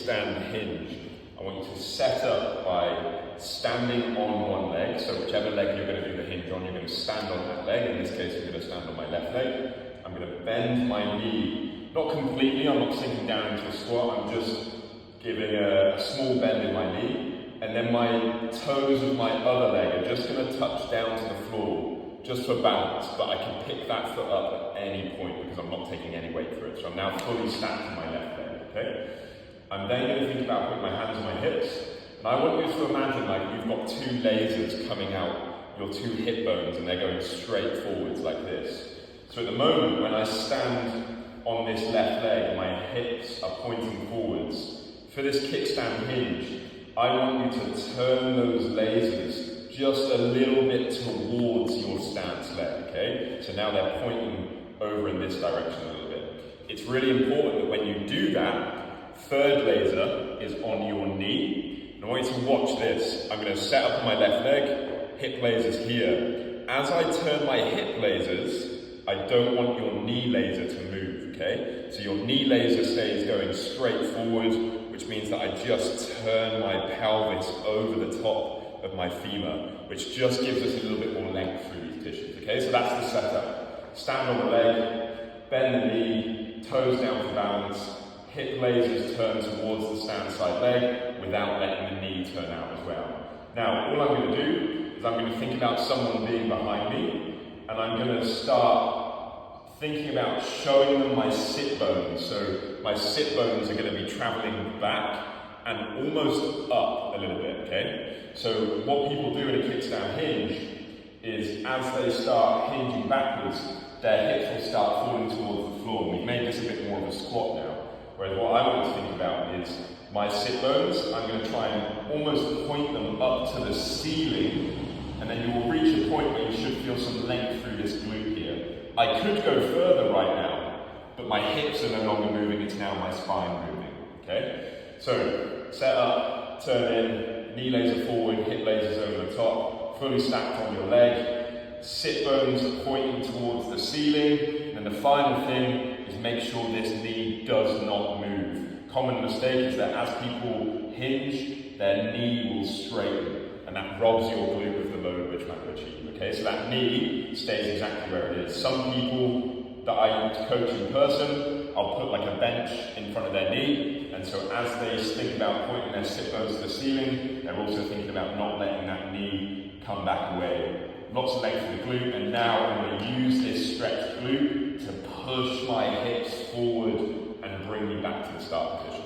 Kickstand Hinge. I want you to set up by standing on one leg, so whichever leg you're going to do the hinge on, you're going to stand on that leg. In this case, I'm going to stand on my left leg. I'm going to bend my knee, not completely, I'm not sinking down into a squat, I'm just giving a small bend in my knee, and then my toes of my other leg are just going to touch down to the floor, just for balance, but I can pick that foot up at any point because I'm not taking any weight for it. So I'm now fully stacked on my left leg, okay? I'm then going to think about putting my hands on my hips, and I want you to imagine like you've got two lasers coming out your two hip bones and they're going straight forwards like this. So at the moment, when I stand on this left leg, my hips are pointing forwards. For this kickstand hinge, I want you to turn those lasers just a little bit towards your stance leg, okay? So now they're pointing over in this direction a little bit. It's really important that when you do that, third laser is on your knee. And I want you to watch this. I'm going to set up my left leg, hip lasers here. As I turn my hip lasers, I don't want your knee laser to move, okay? So your knee laser stays going straight forward, which means that I just turn my pelvis over the top of my femur, which just gives us a little bit more length through these tissues, okay? So that's the setup. Stand on the leg, bend the knee, toes down for balance, hip lasers turn towards the stand side leg without letting the knee turn out as well. Now, all I'm going to do is I'm going to think about someone being behind me, and I'm going to start thinking about showing them my sit bones. So my sit bones are going to be traveling back and almost up a little bit, okay? So what people do in a kickstand hinge is as they start hinging backwards, their hips will start falling towards the floor. We've made this a bit more of a squat now. Whereas what I want to think about is my sit bones, I'm going to try and almost point them up to the ceiling, and then you will reach a point where you should feel some length through this glute here. I could go further right now, but my hips are no longer moving, it's now my spine moving, okay? So, set up, turn in, knee laser forward, hip lasers over the top, fully stacked on your leg, sit bones pointing towards the ceiling, and the final thing is make sure this knee does not move. Common mistake is that as people hinge, their knee will straighten, and that robs your glute of the load we're trying to achieve, okay? So that knee stays exactly where it is. Some people that I coach in person, I'll put like a bench in front of their knee, and so as they think about pointing their sit bones to the ceiling, they're also thinking about not letting that knee come back away. Lots of length in the glute, and now I'm going to use this stretched glute to push my hips forward and bring me back to the start position.